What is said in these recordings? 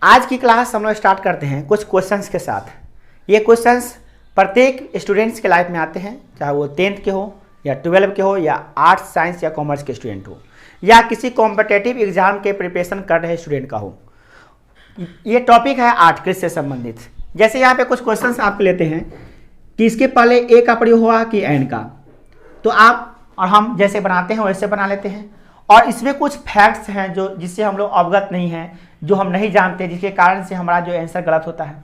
आज की क्लास हम लोग स्टार्ट करते हैं कुछ क्वेश्चंस के साथ। ये क्वेश्चंस प्रत्येक स्टूडेंट्स के लाइफ में आते हैं, चाहे वो 10th के हो या 12 के हो या आर्ट्स साइंस या कॉमर्स के स्टूडेंट हो या किसी कॉम्पिटिटिव एग्जाम के प्रिपरेशन कर रहे स्टूडेंट का हो। ये टॉपिक है आर्टिकल्स से संबंधित। जैसे यहाँ पे कुछ क्वेश्चंस आप लेते हैं कि इसके पहले ए का प्रयोग हुआ कि एन का, तो आप और हम जैसे बनाते हैं वैसे बना लेते हैं। और इसमें कुछ फैक्ट्स हैं जो जिससे हम लोग अवगत नहीं हैं, जो हम नहीं जानते, जिसके कारण से हमारा जो आंसर गलत होता है।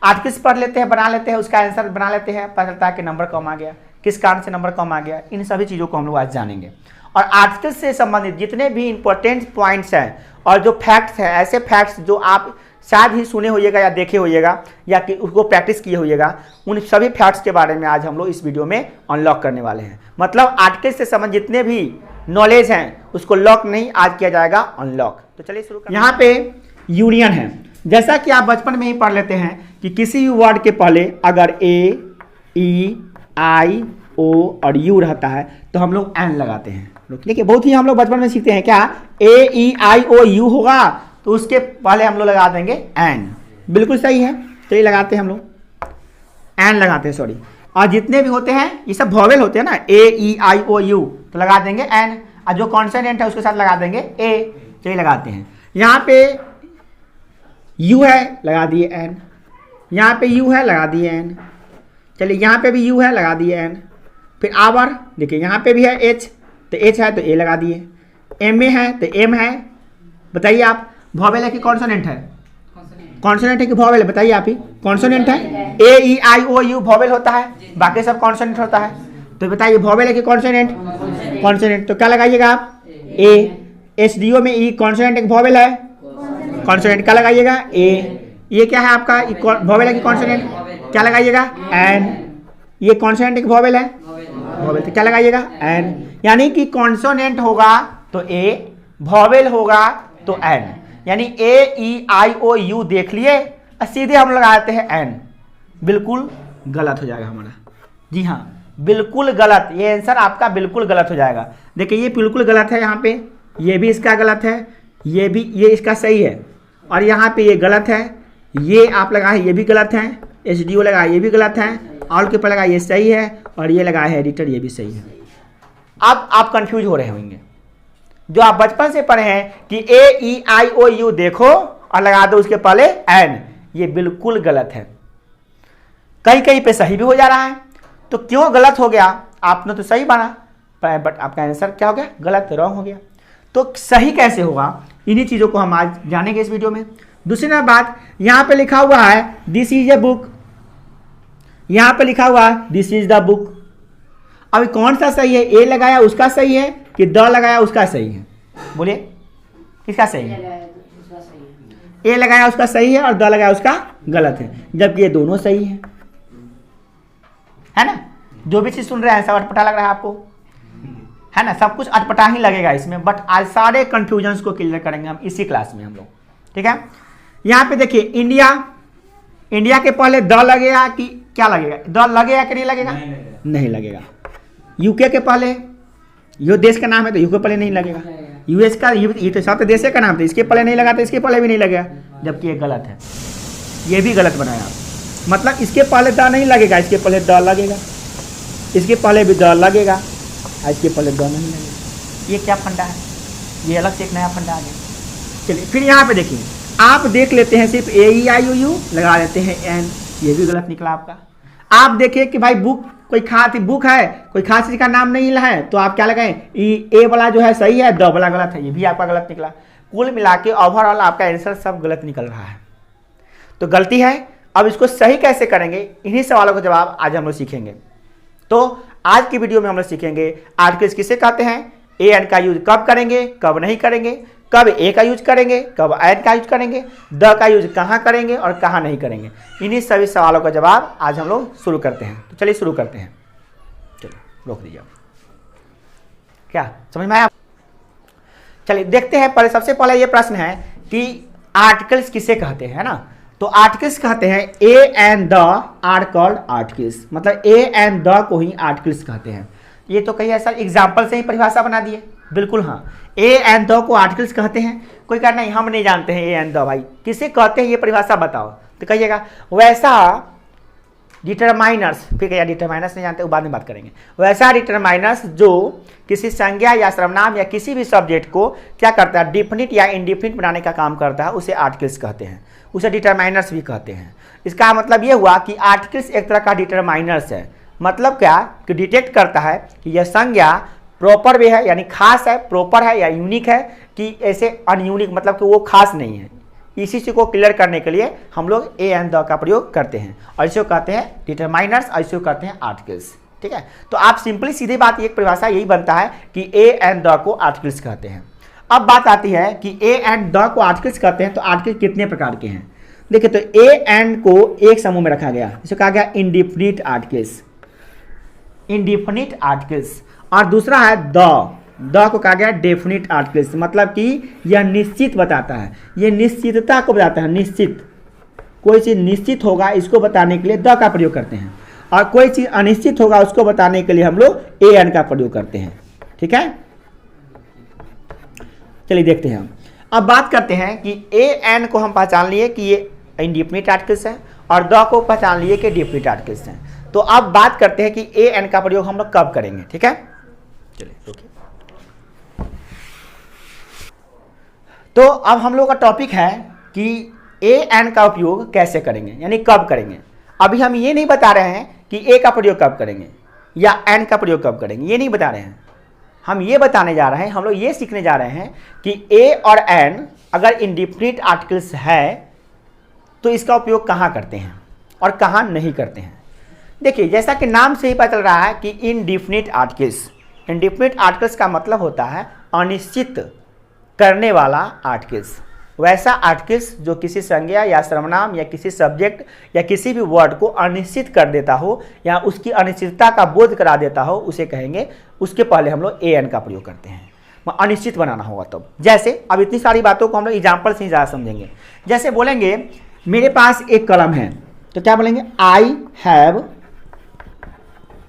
आर्टिकल्स पढ़ लेते हैं, बना लेते हैं, उसका आंसर बना लेते हैं, पता चलता है कि नंबर कम आ गया, किस कारण से नंबर कम आ गया। इन सभी चीज़ों को हम लोग आज जानेंगे। और आर्टिकल्स से संबंधित जितने भी इंपॉर्टेंट पॉइंट्स हैं और जो फैक्ट्स हैं, ऐसे फैक्ट्स जो आप शायद ही सुने होइएगा या देखे होइएगा या कि उसको प्रैक्टिस किए होइएगा, उन सभी फैक्ट्स के बारे में आज हम लोग इस वीडियो में अनलॉक करने वाले हैं। मतलब आर्टिकल्स से संबंधित जितने भी नॉलेज हैं उसको लॉक नहीं, आज किया जाएगा अनलॉक। तो चलिए शुरू करते हैं। यहाँ पे यूनियन है। जैसा कि आप बचपन में ही पढ़ लेते हैं कि किसी भी वर्ड के पहले अगर ए, ई, आई, ओ और यू रहता है तो हम लोग एन लगाते हैं। देखिए बहुत ही हम लोग बचपन में सीखते हैं, क्या ए, ई, आई, ओ, यू होगा तो उसके पहले हम लोग लगा देंगे एन। बिल्कुल सही है, चलिए लगाते हैं हम लोग एन लगाते हैं, सॉरी। और जितने भी होते हैं ये सब वॉवेल होते हैं ना, ए, ई, आई, ओ, यू, तो लगा देंगे एन। और जो कॉन्सोनेंट है उसके साथ लगा देंगे ए। चलिए लगाते हैं। यहाँ पे यू है, लगा दिए एन। यहाँ पे यू है, लगा दिए एन। चलिए यहाँ पे भी यू है, लगा दिए एन। फिर आवर देखिए यहाँ पे भी है एच, तो एच है तो ए लगा दिए। एम ए है तो एम है। बताइए आप, वॉवेल है कि कॉन्सोनेंट है? कॉन्सोनेंट है कि वॉवेल है? बताइए आप ही। कॉन्सोनेंट है। ए, ई, आई, ओ, यू वॉवेल होता है, बाकी सब कॉन्सोनेंट होता है। तो बताइए वॉवेल है कि कॉन्सोनेंट? कॉन्सोनेंट। तो क्या लगाइएगा आप? ए। एच डी ओ में ई कॉन्सोनेंट एक वॉवेल है, कॉन्सोनेंट का लगाइएगा ए। ये क्या है आपका, वॉवेल है कि कॉन्सोनेंट? क्या लगाइएगा? एन। ये कॉन्सोनेंट एक वॉवेल है, वॉवेल, तो क्या लगाइएगा? एन। यानी कि कॉन्सोनेंट होगा तो ए, वॉवेल होगा तो एन। यानी ए, ई, आई, ओ, यू देख लिए और सीधे हम लगाते हैं एन। बिल्कुल गलत हो जाएगा हमारा। जी हाँ, बिल्कुल गलत। ये आंसर आपका बिल्कुल गलत हो जाएगा। देखिए ये बिल्कुल गलत है, यहाँ पे ये भी इसका गलत है, ये भी, ये इसका सही है। और यहाँ पे ये गलत है, ये आप लगाए ये भी गलत है। एच डी ओ लगाए ये भी गलत है। ऑल के ऊपर लगाए ये सही है। और ये लगाए है एडिटर, ये भी सही है। अब आप कंफ्यूज हो रहे होंगे, जो आप बचपन से पढ़े हैं कि ए, ई, आई, ओ, यू देखो और लगा दो उसके पहले एन। ये बिल्कुल गलत है। कहीं कहीं पे सही भी हो जा रहा है। तो क्यों गलत हो गया? आपने तो सही बना, बट आपका आंसर क्या हो गया? गलत, रॉन्ग हो गया। तो सही कैसे होगा, इन्हीं चीज़ों को हम आज जानेंगे इस वीडियो में। दूसरी बात, यहाँ पे लिखा हुआ है दिस इज ए बुक, यहाँ पे लिखा हुआ है दिस इज द बुक। अभी कौन सा सही है? ए लगाया उसका सही है कि द लगाया उसका सही है? बोलिए किसका सही है? ए लगाया उसका सही है और द लगाया उसका गलत है, जबकि ये दोनों सही है ना? जो भी चीज सुन रहे हैं सब अटपटा लग रहा है आपको, है ना? सब कुछ अटपटा ही लगेगा इसमें, बट आज सारे कंफ्यूजन्स को क्लियर करेंगे हम इसी क्लास में हम लोग, ठीक है? यहाँ पे देखिए इंडिया, इंडिया के पहले द लगेगा कि क्या लगेगा? द लगेगा कि नहीं लगेगा? नहीं लगेगा। यूके के पहले, यो देश का नाम है तो यूके पहले नहीं लगेगा। यूएस का, ये तो सब देश का नाम था, इसके पहले नहीं लगा तो इसके पहले भी नहीं लगेगा, जबकि ये गलत है। ये भी गलत बनाया आप। मतलब इसके पहले द नहीं लगेगा, इसके पहले द लगेगा, इसके पहले भी द लगेगा, इसके पहले द नहीं लगेगा। ये क्या फंडा है? ये अलग से एक नया फंडा आ गया। चलिए फिर यहाँ पे देखिए, आप देख लेते हैं सिर्फ ए, ई, आई, ओ, यू लगा देते हैं एन। ये भी गलत निकला आपका। आप देखिए कि भाई बुक, कोई खास बुक है, कोई खास चीज का नाम नहीं है, तो आप क्या लगाएं? ए वाला जो है सही है, द वाला गलत है, ये भी आपका गलत निकला। कुल मिला के ओवरऑल आपका आंसर सब गलत निकल रहा है। तो गलती है। अब इसको सही कैसे करेंगे, इन्हीं सवालों का जवाब आज हम लोग सीखेंगे। तो आज की वीडियो में हम लोग सीखेंगे आर्टिकल्स किसे कहते हैं, ए एन का यूज कब करेंगे, कब नहीं करेंगे, कब ए का यूज करेंगे, कब एन का यूज करेंगे, द का यूज कहाँ करेंगे और कहाँ नहीं करेंगे। इन्हीं सभी सवालों का जवाब आज हम लोग शुरू करते हैं। तो चलिए शुरू करते हैं। चलिए रोक दीजिए। क्या समझ में आया? चलिए देखते हैं। पहले सबसे पहले ये प्रश्न है कि आर्टिकल्स किसे कहते हैं, है ना? तो आर्टिकल्स कहते हैं a and the are called articles. मतलब ए एंड द को ही आर्टिकल्स कहते हैं। ये तो कई ऐसा एग्जाम्पल से ही परिभाषा बना दिए। बिल्कुल हाँ, ए एंड द को आर्टिकल्स कहते हैं। कोई कहना नहीं हम नहीं जानते हैं ए एंड द, भाई किसे कहते हैं ये परिभाषा बताओ, तो कहिएगा वैसा डिटरमाइनर्स, फिर कहिए डिटरमाइनर्स नहीं जानते, वो बाद में बात करेंगे। वैसा डिटरमाइनर्स जो किसी संज्ञा या सर्वनाम या किसी भी सब्जेक्ट को क्या करता है, डिफिनिट या इनडिफिनिट बनाने का काम करता है, उसे आर्टिकल्स कहते हैं, उसे डिटरमाइनर्स भी कहते हैं। इसका मतलब ये हुआ कि आर्टिकल्स एक तरह का डिटरमाइनर्स है। मतलब क्या कि डिटेक्ट करता है कि यह संज्ञा प्रॉपर भी है यानी खास है, प्रॉपर है या यूनिक है, कि ऐसे अनयूनिक मतलब कि वो खास नहीं है। इसी चीज को क्लियर करने के लिए हम लोग ए एंड द का प्रयोग करते हैं, और इसे कहते हैं डिटरमाइनर्स, और इसे कहते हैं आर्टिकल्स। ठीक है, तो आप सिंपली सीधी बात एक परिभाषा यही बनता है कि ए एंड द को आर्टिकल्स कहते हैं। अब बात आती है कि ए एंड द को आर्टिकल्स कहते हैं, तो आर्टिकल कितने प्रकार के हैं। देखिए, तो ए एंड को एक समूह में रखा गया, इसे कहा गया इंडिफिनिट आर्टिकल्स, इंडिफिनिट आर्टिकल्स। और दूसरा है द को कहा गया डेफिनिट आर्टिकल्स, मतलब कि यह निश्चित बताता है, यह निश्चितता को बताता है। निश्चित, कोई चीज निश्चित होगा इसको बताने के लिए द का प्रयोग करते हैं, और कोई चीज अनिश्चित होगा उसको बताने के लिए हम लोग ए एन का प्रयोग करते हैं। ठीक है, चलिए देखते हैं हम। अब बात करते हैं कि ए एन को हम पहचान लिए कि ये इंडिफिनिट आर्टिकल्स है, और द को पहचान लिए कि डेफिनिट आर्टिकल्स हैं। तो अब बात करते हैं कि ए एन का प्रयोग हम लोग कब करेंगे। ठीक है, चलिए रुकिए। तो अब हम लोग का टॉपिक है कि ए एन का उपयोग कैसे करेंगे, यानी कब करेंगे। अभी हम ये नहीं बता रहे हैं कि ए का प्रयोग कब करेंगे या एन का प्रयोग कब करेंगे, ये नहीं बता रहे हैं। हम ये बताने जा रहे हैं, हम लोग ये सीखने जा रहे हैं कि ए और एन अगर इंडिफिनिट आर्टिकल्स है तो इसका उपयोग कहाँ करते हैं और कहाँ नहीं करते हैं। देखिए, जैसा कि नाम से ही पता चल रहा है कि इंडिफिनिट आर्टिकल्स, इंडिफिनिट आर्टिकल्स का मतलब होता है अनिश्चित करने वाला आर्टिकल्स। वैसा आर्टिकल्स जो किसी संज्ञा या सर्वनाम या किसी सब्जेक्ट या किसी भी वर्ड को अनिश्चित कर देता हो या उसकी अनिश्चितता का बोध करा देता हो, उसे कहेंगे। उसके पहले हम लोग ए एन का प्रयोग करते हैं, अनिश्चित बनाना होगा तब। जैसे अब इतनी सारी बातों को हम लोग एग्जाम्पल से ही ज़्यादा समझेंगे। जैसे बोलेंगे मेरे पास एक कलम है, तो क्या बोलेंगे, आई हैव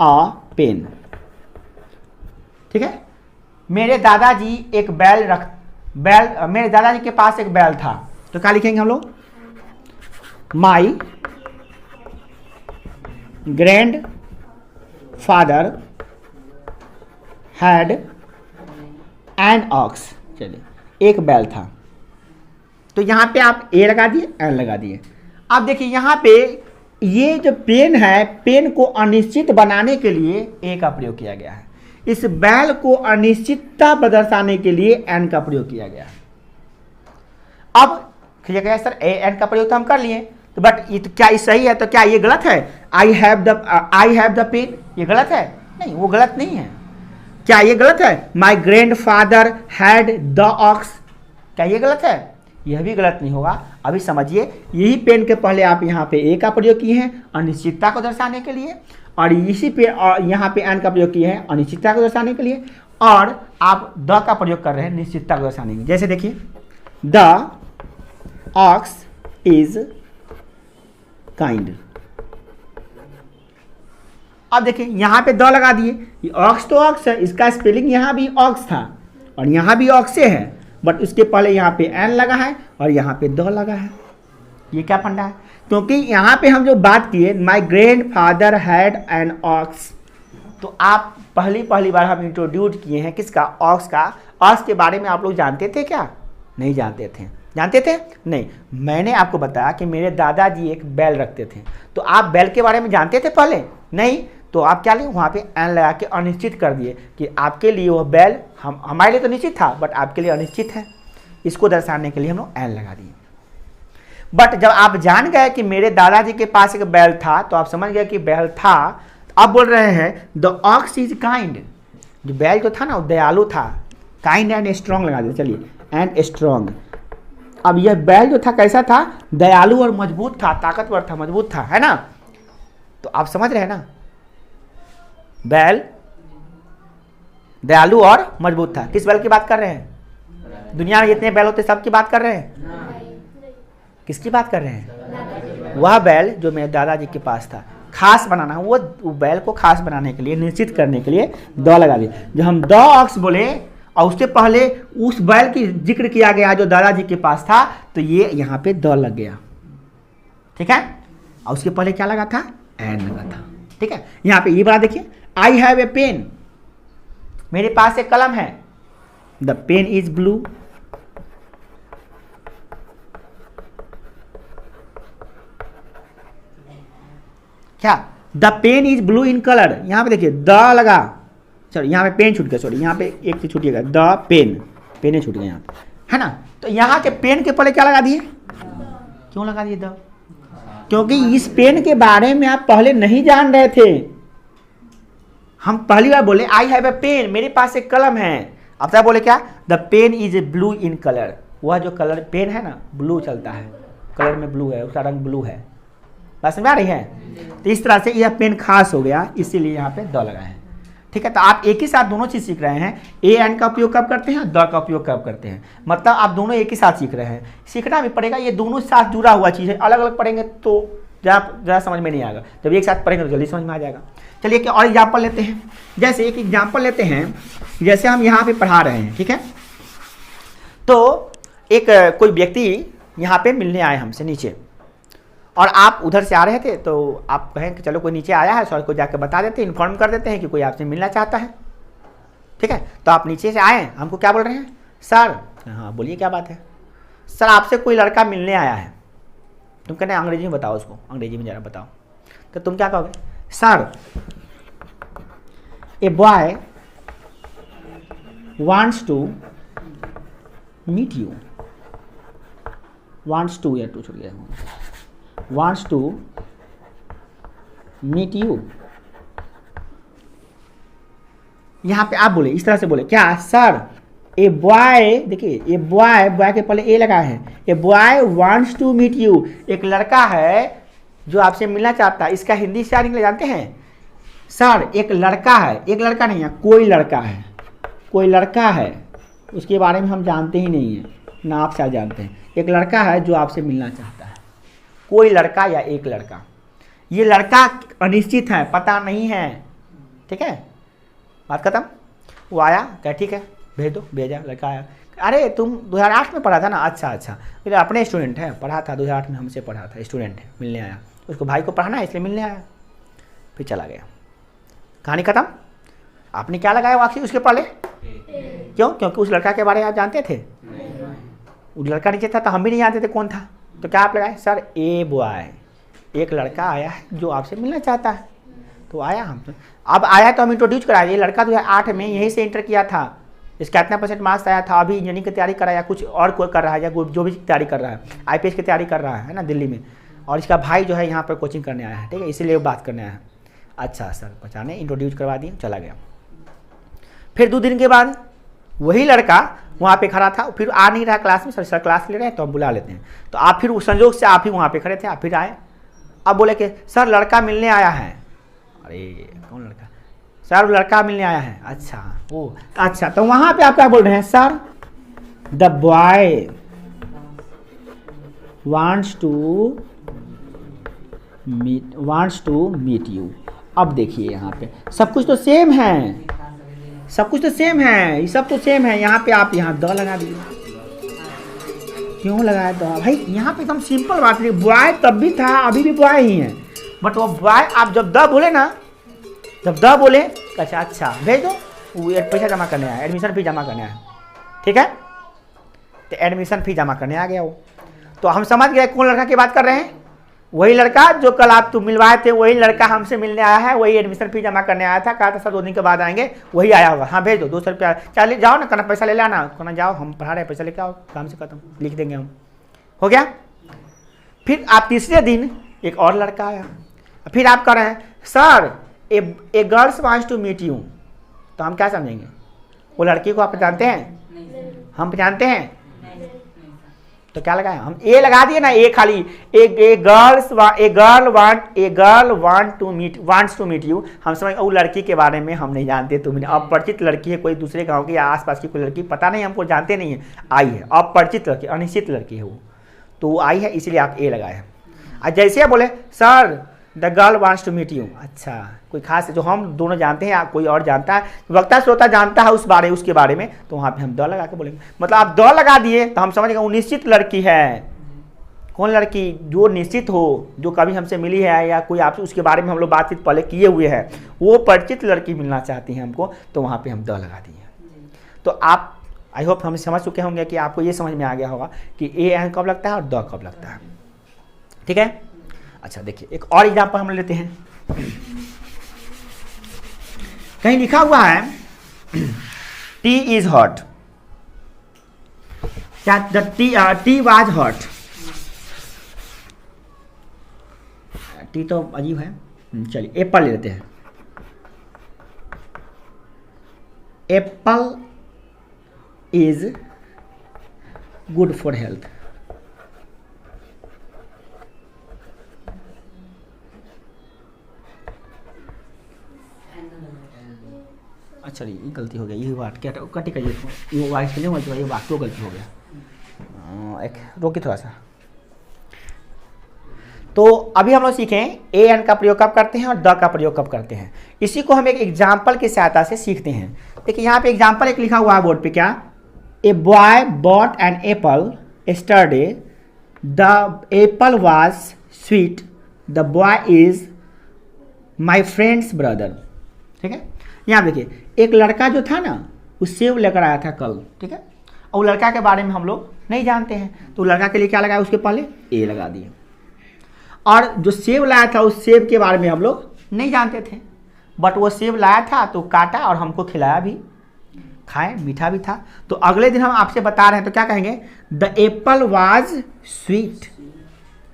अ पेन। ठीक है, मेरे दादाजी एक मेरे दादाजी के पास एक बैल था, तो क्या लिखेंगे हम लोग, my grand father had an ox. चलिए, एक बैल था, तो यहां पे आप ए लगा दिए, एन लगा दिए। अब देखिए यहाँ पे ये जो पेन है, पेन को अनिश्चित बनाने के लिए ए का प्रयोग किया गया है। इस बैल को अनिश्चितता दर्शाने के लिए एन का प्रयोग किया गया। अब कहिएगा सर ए एन का प्रयोग तो हम कर लिए, तो बट ये तो क्या ये सही है, तो क्या ये गलत है, आई हैव द पेन, ये गलत है? नहीं, वो गलत नहीं है। क्या ये गलत है, my grand father had the ox, क्या ये गलत है? यह भी गलत नहीं होगा। अभी समझिए, यही पेन के पहले आप यहाँ पे ए का प्रयोग किए हैं अनिश्चितता को दर्शाने के लिए, और इसी पे यहाँ पे एन का प्रयोग किए हैं अनिश्चितता को दर्शाने के लिए, और आप द का प्रयोग कर रहे हैं निश्चितता को दर्शाने के लिए। जैसे देखिए, द ऑक्स इज काइंड। अब देखिए यहाँ पे द लगा दिए, ऑक्स तो ऑक्स है, इसका स्पेलिंग यहाँ भी ऑक्स था और यहाँ भी ऑक्से है, बट उसके पहले यहाँ पे एन लगा है और यहाँ पे द लगा है। ये क्या फंडा है, क्योंकि यहाँ पे हम जो बात किए my grand father had an ox, तो आप पहली बार हम इंट्रोड्यूस किए हैं किसका, ऑक्स का। ऑक्स के बारे में आप लोग जानते थे क्या? नहीं जानते थे। जानते थे? नहीं। मैंने आपको बताया कि मेरे दादाजी एक बैल रखते थे, तो आप बैल के बारे में जानते थे पहले? नहीं। तो आप क्या लिए, वहाँ पे एन लगा के अनिश्चित कर दिए कि आपके लिए वह बैल, हमारे लिए तो निश्चित था बट आपके लिए अनिश्चित है। इसको दर्शाने के लिए हम लोग एन लगा दिए। बट जब आप जान गए कि मेरे दादाजी के पास एक बैल था, तो आप समझ गए कि बैल था। अब बोल रहे हैं द ऑक्स इज काइंड, जो बैल जो था ना वो दयालु था। काइंड एंड स्ट्रॉन्ग लगा दिए, चलिए एंड स्ट्रॉन्ग। अब यह बैल जो था कैसा था, दयालु और मजबूत था, ताकतवर था, मजबूत था, है ना। तो आप समझ रहे हैं ना, बैल दयालु और मजबूत था। किस बैल की बात कर रहे हैं? दुनिया में जितने बैल होते सब की बात कर रहे हैं? किसकी बात कर रहे हैं? वह बैल जो मेरे दादाजी के पास था। खास बनाना, वो बैल को खास बनाने के लिए, निश्चित करने के लिए द लगा दिए। जो हम द ऑक्स बोले, और उससे पहले उस बैल की जिक्र किया गया जो दादाजी के पास था, तो ये यहाँ पे द लग गया, ठीक है। और उसके पहले क्या लगा था, एन लगा था, ठीक है। यहाँ पे ये बात देखिए, आई हैव ए पेन, मेरे पास एक कलम है, द पेन इज ब्लू, क्या, the pen is blue in colour, यहां पे देखिए द लगा, चलो यहाँ पे पेन छूट गया, सॉरी यहाँ पे एक चीज छूटिएगा, द पेन, पेन छूट गया यहाँ पे, है ना। तो यहाँ के पेन के पहले क्या लगा दिए, क्यों लगा दिए द, क्योंकि इस पेन के बारे में आप पहले नहीं जान रहे थे। हम पहली बार बोले आई हैव ए पेन, मेरे पास एक कलम है। अब क्या बोले, क्या, the pen is a blue in colour, वह जो कलर पेन है ना, ब्लू चलता है, कलर में ब्लू है, उसका रंग ब्लू है, बात समझ आ रही है। तो इस तरह से यह पेन खास हो गया, इसीलिए यहाँ पे द लगाए हैं, ठीक है। तो आप एक ही साथ दोनों चीज सीख रहे हैं, ए एन का उपयोग कब करते हैं, द का उपयोग कब करते हैं, मतलब आप दोनों एक ही साथ सीख रहे हैं। सीखना भी पड़ेगा, ये दोनों साथ जुड़ा हुआ चीज है, अलग अलग पढ़ेंगे तो ज़्यादा समझ में नहीं आएगा, जब एक साथ पढ़ेंगे तो जल्दी समझ में आ जाएगा। चलिए एक और एग्जाम्पल लेते हैं, जैसे एक एग्जाम्पल लेते हैं, जैसे हम यहाँ पे पढ़ा रहे हैं, ठीक है। तो एक कोई व्यक्ति यहाँ पे मिलने आए हमसे नीचे, और आप उधर से आ रहे थे, तो आप कहें कि चलो कोई नीचे आया है, सर को जाकर बता देते हैं, इन्फॉर्म कर देते हैं कि कोई आपसे मिलना चाहता है, ठीक है। तो आप नीचे से आए, हमको क्या बोल रहे हैं, सर, हाँ बोलिए क्या बात है, सर आपसे कोई लड़का मिलने आया है। तुम कहते हैं अंग्रेजी में बताओ उसको, अंग्रेजी में जरा बताओ, तो तुम क्या कहोगे, sir a boy wants to meet you, wants to या टू छूट गया, वांट्स टू मीट यू। यहां पे आप बोले, इस तरह से बोले, क्या सर ए बॉय, देखिए ए बॉय, बॉय के पहले ए लगा है, a boy wants to meet you, एक लड़का है जो आपसे मिलना चाहता है। इसका हिंदी से निकले जानते हैं, सर एक लड़का है, एक लड़का नहीं है, कोई लड़का है, कोई लड़का है, उसके बारे में हम जानते ही नहीं है ना, आप शायद जानते हैं, एक लड़का है जो आपसे मिलना चाहता है, कोई लड़का या एक लड़का। ये लड़का अनिश्चित है, पता नहीं है, ठीक है, बात खत्म। वो आया, क्या ठीक है भेज दो, भेजा, लड़का आया, अरे तुम 2008 में पढ़ा था ना, अच्छा अच्छा, मेरे अपने स्टूडेंट है, पढ़ा था 2008 में, हमसे पढ़ा था, स्टूडेंट है, मिलने आया, उसको भाई को पढ़ाना है इसलिए मिलने आया, फिर चला गया, कहानी खत्म। आपने क्या लगाया वाकई उसके पहले, क्यों, क्योंकि उस लड़का के बारे में आप जानते थे, वो लड़का नीचे था तो हम भी नहीं जानते थे कौन था, तो क्या आप लगाए, सर ए बॉय, एक लड़का आया है जो आपसे मिलना चाहता है। तो आया, हम अब आया तो हम इंट्रोड्यूस कराया, ये लड़का 2008 में यहीं से इंटर किया था, इसका इतना % मार्क्स आया था, अभी इंजीनियरिंग की तैयारी कर रहा है, या कुछ और कोई कर रहा है, या जो भी तैयारी कर रहा है, IPS की तैयारी कर रहा है ना दिल्ली में, और इसका भाई जो है यहाँ पर कोचिंग करने आया है, ठीक है, इसीलिए बात करने आया है। अच्छा सर, पहचाने, इंट्रोड्यूस करवा दिए, चला गया। फिर 2 दिन के बाद वही लड़का वहाँ पे खड़ा था, फिर आ नहीं रहा क्लास में, सर क्लास ले रहे हैं तो हम बुला लेते हैं, तो आप फिर उस संजोग से आप ही वहाँ पे खड़े थे, आप फिर आए, अब बोले कि सर लड़का मिलने आया है। अरे कौन लड़का, सर लड़का मिलने आया है, अच्छा ओ अच्छा, तो वहाँ पे आप क्या बोल रहे हैं, sir the boy wants to meet you. अब देखिए यहाँ पे सब कुछ तो सेम है, सब कुछ तो सेम है, ये सब तो सेम है, यहाँ पे आप यहाँ द लगा दिए, क्यों लगाया द भाई, यहाँ पे एकदम सिंपल बात है, बॉय तब भी था, अभी भी बॉय ही है, बट वो बॉय आप जब द बोले ना, जब द बोले, अच्छा अच्छा भेज दो, वो पैसा जमा करने आया, एडमिशन फी जमा करने आया, ठीक है, तो एडमिशन फी जमा करने आ गया वो, तो हम समझ गए कौन लड़का की बात कर रहे हैं, वही लड़का जो कल आप तुम मिलवाए थे, वही लड़का हमसे मिलने आया है, वही एडमिशन फी जमा करने आया था, कहा था सर 2 दिन के बाद आएंगे, वही आया होगा, हाँ भेज दो 200 रुपया, चलिए जाओ ना, कहना पैसा ले लेना, कहना जाओ हम पढ़ा रहे, पैसा लेके आओ, काम से खत्म, लिख देंगे हम, हो गया। फिर आप तीसरे दिन एक और लड़का आया, फिर आप कह रहे हैं sir a girls wants to meet you, तो हम क्या समझेंगे, वो लड़की को आप जानते हैं, हम जानते हैं, तो क्या लगाया, हम ए लगा दिए ना, ए खाली, a girl wants to meet you, हम समझ वो लड़की के बारे में हम नहीं जानते, तुमने अपरिचित लड़की है, कोई दूसरे गांव की या आसपास की कोई लड़की, पता नहीं, हमको जानते नहीं है, आई है, अपरिचित लड़की, अनिश्चित लड़की है वो, तो वो आई है, इसीलिए आप ए लगाए हैं। जैसे बोले sir the girl wants to meet you. अच्छा, कोई खास जो हम दोनों जानते हैं या कोई और जानता है, वक्ता श्रोता जानता है उसके बारे में, तो वहाँ पे हम द लगा के बोलेंगे। मतलब आप द लगा दिए तो हम समझ गए वो निश्चित लड़की है। कौन लड़की? जो निश्चित हो, जो कभी हमसे मिली है या कोई आपसे उसके बारे में हम लोग बातचीत पहले किए हुए हैं, वो परिचित लड़की मिलना चाहती है हमको, तो वहाँ पे हम द लगा दिए। तो आप आई होप हम समझ चुके होंगे कि आपको ये समझ में आ गया होगा कि ए एन कब लगता है और द कब लगता है। ठीक है। अच्छा देखिए एक और एग्जाम्पल हम लेते हैं। कहीं लिखा हुआ है टी इज हॉट। क्या टी वाज हॉट? टी तो अजीब है। चलिए एप्पल ले लेते हैं। Apple is good for health. अच्छा ये गलती हो गई, ये बात क्या कटी का ये वाइस नहीं बोलती, ये बात तो गलती हो गया। एक रोकी थोड़ा सा। तो अभी हम लोग सीखें ए एन का प्रयोग कब करते हैं और द का प्रयोग कब करते हैं। इसी को हम एक एग्जाम्पल की सहायता से सीखते हैं। देखिए यहाँ पे एग्जाम्पल एक लिखा हुआ है बोर्ड पे, क्या? A boy bot an apple yesterday, the Apple was sweet, the boy is my friends brother. ठीक है। यहाँ देखिए एक लड़का जो था ना वो सेब लेकर आया था कल। ठीक है। और वो लड़का के बारे में हम लोग नहीं जानते हैं, तो लड़का के लिए क्या लगाया? उसके पहले ए लगा दिए। और जो सेब लाया था उस सेब के बारे में हम लोग नहीं जानते थे, बट वो सेब लाया था तो काटा और हमको खिलाया भी, खाए, मीठा भी था। तो अगले दिन हम आपसे बता रहे हैं तो क्या कहेंगे? The Apple was sweet.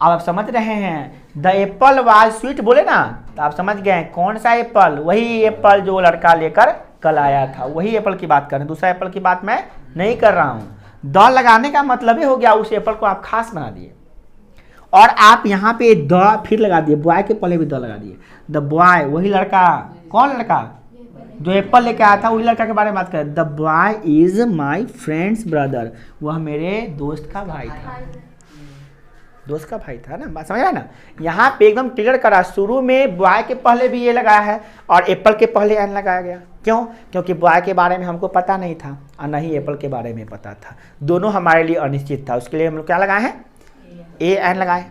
अब आप समझ रहे हैं, द एप्पल वाज स्वीट बोले ना तो आप समझ गए कौन सा एप्पल? वही एप्पल जो लड़का लेकर कल आया था, वही एप्पल की बात कर रहे हैं, दूसरा एप्पल की बात मैं नहीं कर रहा हूँ। द लगाने का मतलब ही हो गया उस एप्पल को आप खास बना दिए। और आप यहाँ पे द फिर लगा दिए, बॉय के पहले भी द लगा दिए। द बॉय वही लड़का, कौन लड़का? जो एप्पल लेके आया था वही लड़का के बारे में बात करें। The boy is my friends brother, वह मेरे दोस्त का भाई था। दोस्त का भाई था ना, बात समझ रहा ना? यहाँ पे एकदम क्लियर करा, शुरू में बॉय के पहले भी ये लगाया है और एप्पल के पहले एन लगाया गया। क्यों? क्योंकि बॉय के बारे में हमको पता नहीं था और न ही एप्पल के बारे में पता था, दोनों हमारे लिए अनिश्चित था। उसके लिए हम लोग क्या लगाए हैं? ए एन लगाए।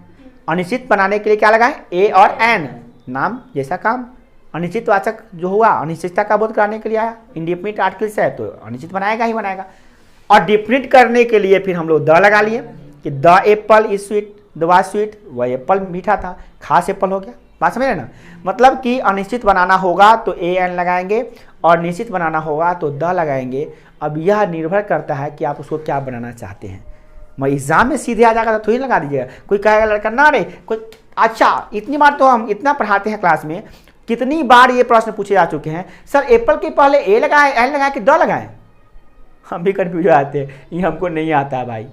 अनिश्चित बनाने के लिए क्या लगाए? ए और एन, नाम जैसा काम। अनिश्चित वाचक जो हुआ अनिश्चितता का बोध कराने के लिए आया, इंडेफिनिट आर्टिकल्स है तो अनिश्चित बनाएगा ही बनाएगा। और डिफिनिट करने के लिए फिर हम लोग द लगा लिए कि the Apple is sweet, the was sweet, वह एप्पल मीठा था, खास एप्पल हो गया। बात समझ रहे ना? मतलब कि अनिश्चित बनाना होगा तो ए एन लगाएंगे और निश्चित बनाना होगा तो द लगाएंगे। अब यह निर्भर करता है कि आप उसको क्या बनाना चाहते हैं। मैं एग्जाम में सीधे आ जाएगा तो थोड़ी लगा दीजिएगा। कोई कहेगा लड़का ना रे कोई, अच्छा इतनी बार तो हम इतना पढ़ाते हैं क्लास में, कितनी बार ये प्रश्न पूछे जा चुके हैं, सर एप्पल के पहले ए लगाए एन लगाए कि द लगाए? हम भी कन्फ्यूज हो जाते हैं, ये हमको नहीं आता भाई।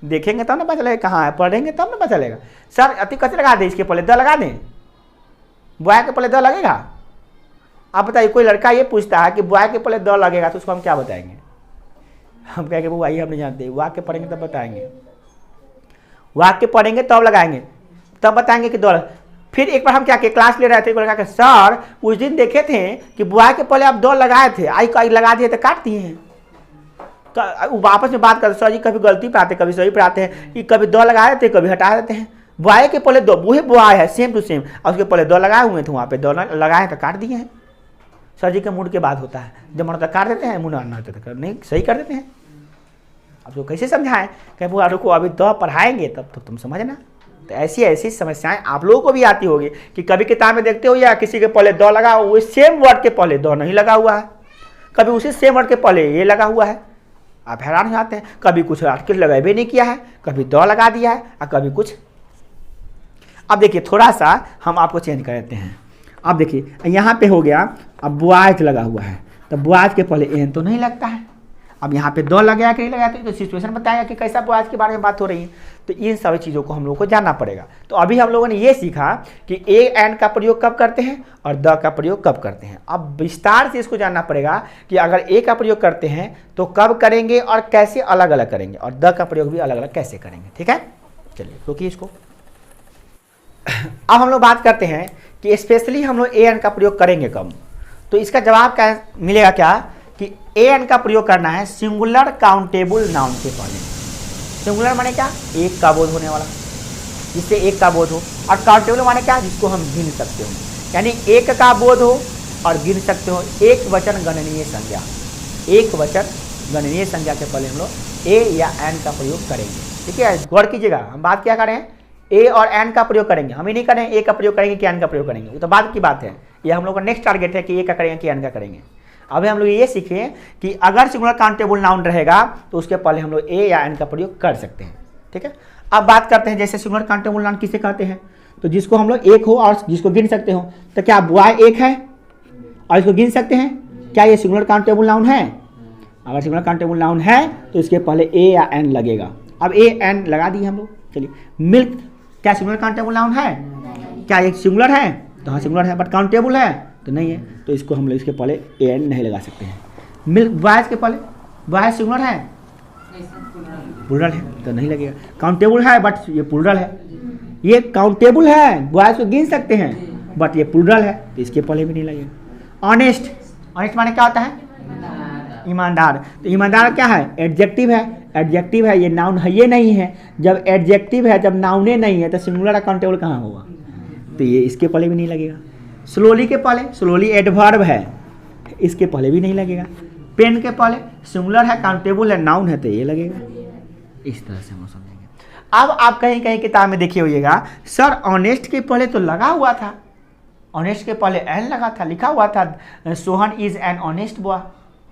देखेंगे तब ना पता चलेगा, कहाँ है, पढ़ेंगे तब ना पता चलेगा। सर अति कैसे लगा दें, इसके पहले द लगा दें, बॉय के पहले द लगेगा? आप बताइए, कोई लड़का ये पूछता है कि बॉय के पहले द लगेगा तो उसको हम क्या बताएंगे? हम कहेंगे वो आइए हम नहीं जानते, वाक्य पढ़ेंगे तब बताएंगे, वाक्य पढ़ेंगे तब लगाएंगे, तब बताएंगे कि दो। फिर एक बार हम क्या किए, क्लास ले रहे थे, लगा सर उस दिन देखे थे कि बुआ के पहले आप दो लगाए थे, आई लगा दिए तो काट दिए हैं। वापस में बात करते, सर जी कभी गलती पे आते कभी सही पे आते हैं, ये कभी दो लगाए थे कभी हटा देते हैं। बुआए के पहले दो, वही बुआए है सेम टू सेम, और उसके पहले दो लगाए हुए थे, वहाँ पे दो लगाए तो काट दिए हैं। सर जी के मूड के बाद होता है, जब मन होता काट देते हैं, मुँह ना होता तो नहीं सही कर देते हैं। अब तो कैसे समझाएं, कहीं बुआ रुको अभी दो पढ़ाएंगे तब तो तुम समझना। तो ऐसी ऐसी समस्याएं आप लोगों को भी आती होगी कि कभी किताब में देखते हो या किसी के पहले दो लगा, वो सेम वर्ड के पहले दो नहीं लगा हुआ है, कभी उसी सेम वर्ड के पहले ये लगा हुआ है, आप हैरान हो जाते हैं। कभी कुछ आर्टिकल लगाए भी नहीं किया है, कभी दो लगा दिया है और कभी कुछ। अब देखिए थोड़ा सा हम आपको चेंज कर देते हैं। अब देखिए यहाँ पे हो गया, अब बुआज लगा हुआ है तो बुआज के पहले एन तो नहीं लगता है। अब यहाँ पे दो लगाया कि नहीं लगाया तो सिचुएशन बताएगा कि कैसा बुआज के बारे में बात हो रही है। तो इन सभी चीज़ों को हम लोग को जानना पड़ेगा। तो अभी हम लोगों ने ये सीखा कि ए एन का प्रयोग कब करते हैं और द का प्रयोग कब करते हैं। अब विस्तार से इसको जानना पड़ेगा कि अगर ए का प्रयोग करते हैं तो कब करेंगे और कैसे अलग अलग करेंगे, और द का प्रयोग भी अलग अलग कैसे करेंगे। ठीक है, चलिए रुकिए इसको। अब हम लोग बात करते हैं कि स्पेशली हम लोग ए एन का प्रयोग करेंगे कब। तो इसका जवाब क्या मिलेगा, क्या कि ए एन का प्रयोग करना है सिंगुलर काउंटेबल नाउन के पहले। सिंगुलर माने क्या, एक का बोध होने वाला, जिससे एक का बोध हो, और काउंटेबल माने क्या, जिसको हम गिन सकते हो, यानी एक का बोध हो और गिन सकते हो। एक वचन गणनीय संज्ञा, एक वचन गणनीय संज्ञा के पहले हम लोग ए या एन का प्रयोग करेंगे। ठीक है, गौर कीजिएगा, हम बात क्या कर रहे हैं, ए और एन का प्रयोग करेंगे। हम ही नहीं करें ए का प्रयोग करेंगे कि एन का प्रयोग करेंगे, वो तो बाद की बात है। ये हम लोग का नेक्स्ट टारगेट है कि ए का करेंगे कि एन का करेंगे। अभी हम लोग ये सीखें कि अगर सिंगुलर काउंटेबल नाउन रहेगा तो उसके पहले हम लोग ए या एन का प्रयोग कर सकते हैं। ठीक है, अब बात करते हैं जैसे सिंगुलर काउंटेबल नाउन किसे कहते हैं, तो जिसको हम लोग एक हो और जिसको गिन सकते हो। तो क्या बॉय एक है और इसको गिन सकते हैं, क्या ये सिंगुलर काउंटेबल नाउन है? अगर सिंगुलर काउंटेबल नाउन है तो इसके पहले ए या एन लगेगा। अब ए एन लगा दिए हम लोग। चलिए, मिल्क क्या सिंगुलर काउंटेबल नाउन है? क्या ये सिंगुलर है? तो हाँ सिंगुलर है, बट काउंटेबल है तो नहीं है, तो इसको हम लोग इसके पहले ए एन नहीं लगा सकते हैं। मिल्क बॉयज के पहले, बॉयज सिंगुलर है, प्लूरल है तो नहीं लगेगा। काउंटेबल है बट ये प्लूरल है, ये काउंटेबल है, बॉयज को गिन सकते हैं बट ये प्लूरल है तो इसके पहले भी नहीं लगेगा। ऑनेस्ट, ऑनेस्ट माने क्या होता है? ईमानदार। तो ईमानदार क्या है? एडजेक्टिव है, एडजेक्टिव है, ये नाउन है, ये नहीं है। जब एडजेक्टिव है, जब नाउने नहीं है तो सिंगुलर काउंटेबल कहाँ होगा? तो ये इसके पहले भी नहीं लगेगा। स्लोली के पहले, स्लोली एडवर्ब है, इसके पहले भी नहीं लगेगा। पेन के पहले सिंगुलर है, काउंटेबल है, नाउन है तो ये लगेगा। इस तरह से हम समझेंगे। अब आप कहीं कहीं किताब में देखिए होइएगा, सर ऑनेस्ट के पहले तो लगा हुआ था, ऑनेस्ट के पहले एन लगा था, लिखा हुआ था Sohan is an honest boy,